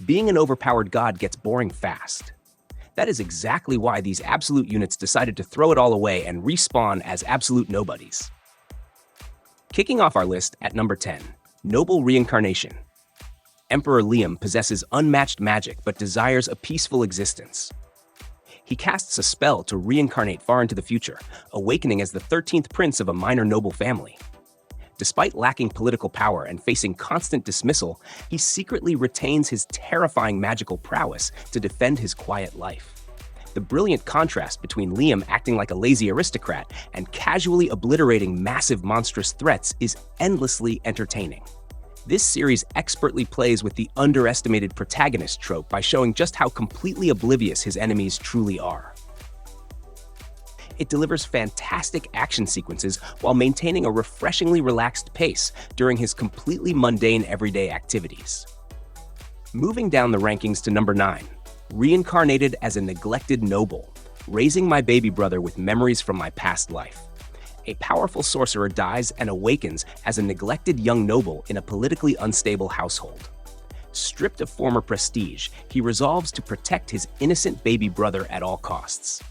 being an overpowered god gets boring fast. That is exactly why these absolute units decided to throw it all away and respawn as absolute nobodies. Kicking off our list at number 10, Noble Reincarnation. Emperor Liam possesses unmatched magic but desires a peaceful existence. He casts a spell to reincarnate far into the future, awakening as the 13th prince of a minor noble family. Despite lacking political power and facing constant dismissal, he secretly retains his terrifying magical prowess to defend his quiet life. The brilliant contrast between Liam acting like a lazy aristocrat and casually obliterating massive monstrous threats is endlessly entertaining. This series expertly plays with the underestimated protagonist trope by showing just how completely oblivious his enemies truly are. It delivers fantastic action sequences while maintaining a refreshingly relaxed pace during his completely mundane everyday activities. Moving down the rankings to number 9, Reincarnated as a neglected noble, raising my baby brother with memories from my past life. A powerful sorcerer dies and awakens as a neglected young noble in a politically unstable household. Stripped of former prestige, he resolves to protect his innocent baby brother at all costs.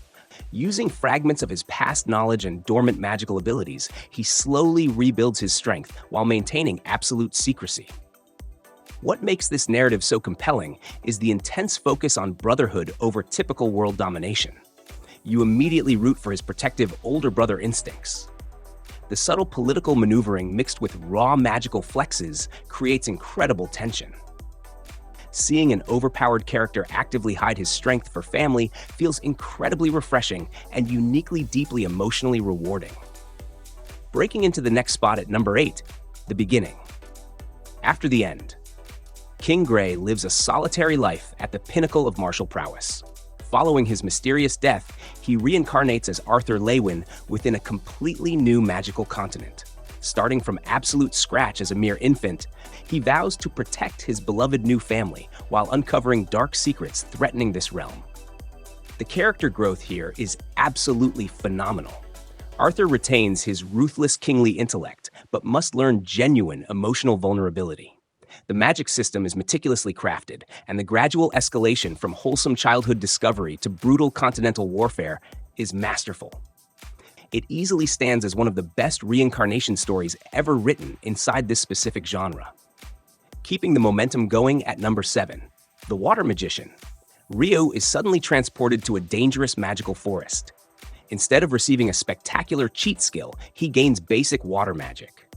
Using fragments of his past knowledge and dormant magical abilities, he slowly rebuilds his strength while maintaining absolute secrecy. What makes this narrative so compelling is the intense focus on brotherhood over typical world domination. You immediately root for his protective older brother instincts. The subtle political maneuvering mixed with raw magical flexes creates incredible tension. Seeing an overpowered character actively hide his strength for family feels incredibly refreshing and uniquely deeply emotionally rewarding. Breaking into the next spot at number 8, The Beginning. After the end, King Gray lives a solitary life at the pinnacle of martial prowess. Following his mysterious death, he reincarnates as Arthur Leywin within a completely new magical continent. Starting from absolute scratch as a mere infant, he vows to protect his beloved new family while uncovering dark secrets threatening this realm. The character growth here is absolutely phenomenal. Arthur retains his ruthless kingly intellect, but must learn genuine emotional vulnerability. The magic system is meticulously crafted, and the gradual escalation from wholesome childhood discovery to brutal continental warfare is masterful. It easily stands as one of the best reincarnation stories ever written inside this specific genre. Keeping the momentum going at number 7, The Water Magician. Ryo is suddenly transported to a dangerous magical forest. Instead of receiving a spectacular cheat skill, he gains basic water magic.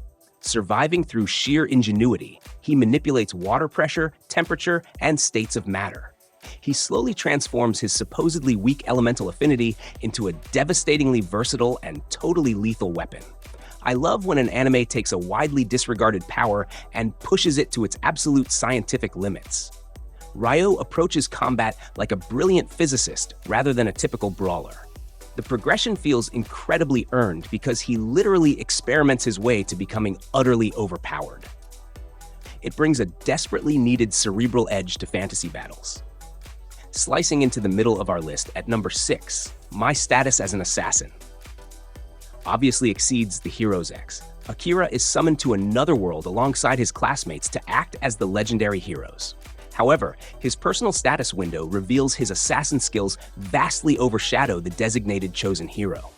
Surviving through sheer ingenuity, he manipulates water pressure, temperature, and states of matter. He slowly transforms his supposedly weak elemental affinity into a devastatingly versatile and totally lethal weapon. I love when an anime takes a widely disregarded power and pushes it to its absolute scientific limits. Ryo approaches combat like a brilliant physicist rather than a typical brawler. The progression feels incredibly earned because he literally experiments his way to becoming utterly overpowered. It brings a desperately needed cerebral edge to fantasy battles. Slicing into the middle of our list at number 6, My Status as an Assassin. Obviously exceeds the hero's X. Akira is summoned to another world alongside his classmates to act as the legendary heroes. However, his personal status window reveals his assassin skills vastly overshadow the designated chosen hero.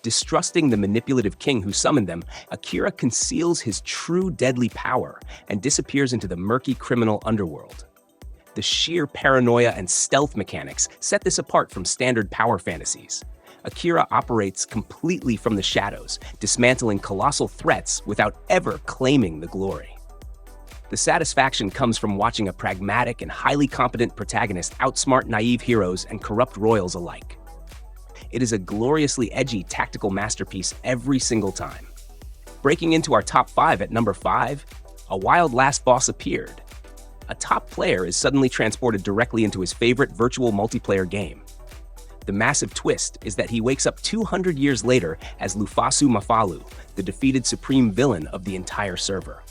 Distrusting the manipulative king who summoned them, Akira conceals his true deadly power and disappears into the murky criminal underworld. The sheer paranoia and stealth mechanics set this apart from standard power fantasies. Akira operates completely from the shadows, dismantling colossal threats without ever claiming the glory. The satisfaction comes from watching a pragmatic and highly competent protagonist outsmart naive heroes and corrupt royals alike. It is a gloriously edgy tactical masterpiece every single time. Breaking into our top 5 at number 5, a wild last boss appeared. A top player is suddenly transported directly into his favorite virtual multiplayer game. The massive twist is that he wakes up 200 years later as Lufasu Mafalu, the defeated supreme villain of the entire server.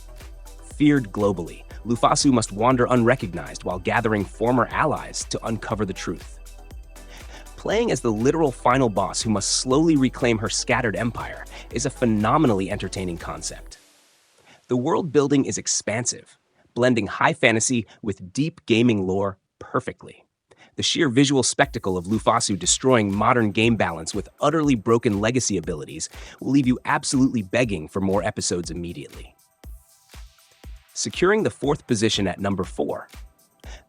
Feared globally, Lufasu must wander unrecognized while gathering former allies to uncover the truth. Playing as the literal final boss who must slowly reclaim her scattered empire is a phenomenally entertaining concept. The world building is expansive, blending high fantasy with deep gaming lore perfectly. The sheer visual spectacle of Lufasu destroying modern game balance with utterly broken legacy abilities will leave you absolutely begging for more episodes immediately. Securing the fourth position at number 4,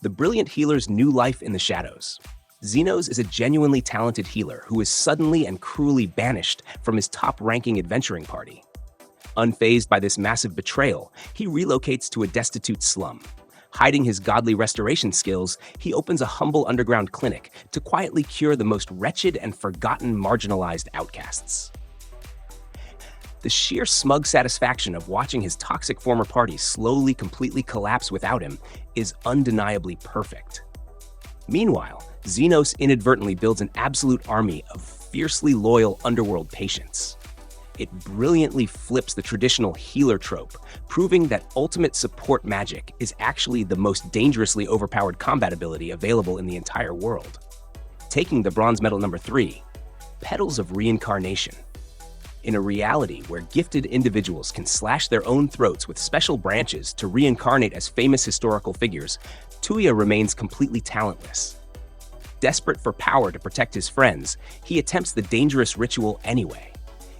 the brilliant healer's new life in the shadows. Xenos is a genuinely talented healer who is suddenly and cruelly banished from his top-ranking adventuring party. Unfazed by this massive betrayal, he relocates to a destitute slum. Hiding his godly restoration skills, he opens a humble underground clinic to quietly cure the most wretched and forgotten marginalized outcasts. The sheer smug satisfaction of watching his toxic former party slowly completely collapse without him is undeniably perfect. Meanwhile, Xenos inadvertently builds an absolute army of fiercely loyal underworld patients. It brilliantly flips the traditional healer trope, proving that ultimate support magic is actually the most dangerously overpowered combat ability available in the entire world. Taking the bronze medal number 3, Petals of Reincarnation. In a reality where gifted individuals can slash their own throats with special branches to reincarnate as famous historical figures, Tuya remains completely talentless. Desperate for power to protect his friends, he attempts the dangerous ritual anyway.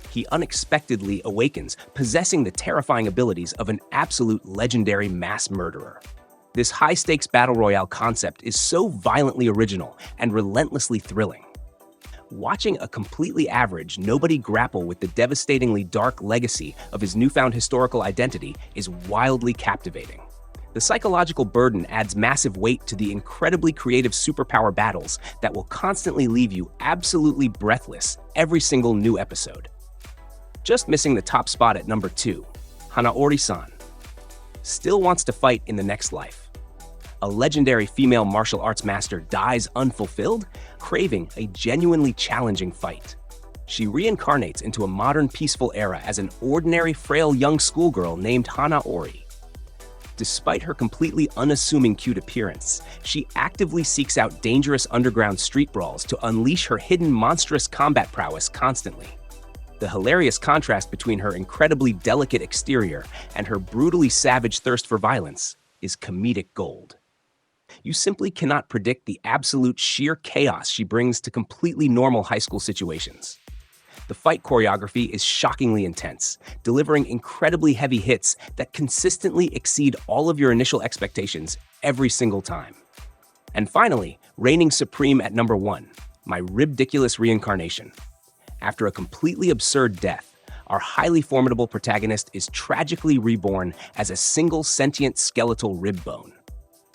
He unexpectedly awakens, possessing the terrifying abilities of an absolute legendary mass murderer. This high-stakes battle royale concept is so violently original and relentlessly thrilling. Watching a completely average nobody grapple with the devastatingly dark legacy of his newfound historical identity is wildly captivating. The psychological burden adds massive weight to the incredibly creative superpower battles that will constantly leave you absolutely breathless every single new episode. Just missing the top spot at number 2, Hanaori-san. Still wants to fight in the next life. A legendary female martial arts master dies unfulfilled, craving a genuinely challenging fight. She reincarnates into a modern peaceful era as an ordinary frail young schoolgirl named Hanaori. Despite her completely unassuming cute appearance, she actively seeks out dangerous underground street brawls to unleash her hidden monstrous combat prowess constantly. The hilarious contrast between her incredibly delicate exterior and her brutally savage thirst for violence is comedic gold. You simply cannot predict the absolute sheer chaos she brings to completely normal high school situations. The fight choreography is shockingly intense, delivering incredibly heavy hits that consistently exceed all of your initial expectations every single time. And finally, reigning supreme at number 1, my ribdiculous reincarnation. After a completely absurd death, our highly formidable protagonist is tragically reborn as a single sentient skeletal rib bone.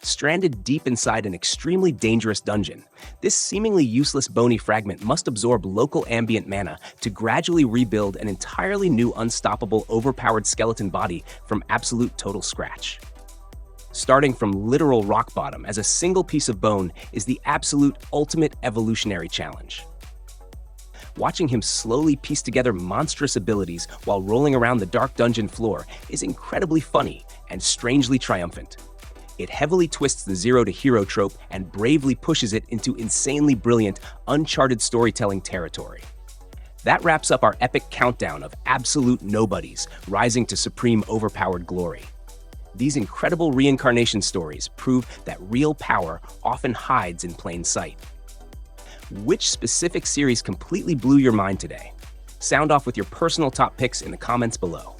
Stranded deep inside an extremely dangerous dungeon, this seemingly useless bony fragment must absorb local ambient mana to gradually rebuild an entirely new unstoppable overpowered skeleton body from absolute total scratch. Starting from literal rock bottom as a single piece of bone is the absolute ultimate evolutionary challenge. Watching him slowly piece together monstrous abilities while rolling around the dark dungeon floor is incredibly funny and strangely triumphant. It heavily twists the zero-to-hero trope and bravely pushes it into insanely brilliant, uncharted storytelling territory. That wraps up our epic countdown of absolute nobodies rising to supreme overpowered glory. These incredible reincarnation stories prove that real power often hides in plain sight. Which specific series completely blew your mind today? Sound off with your personal top picks in the comments below.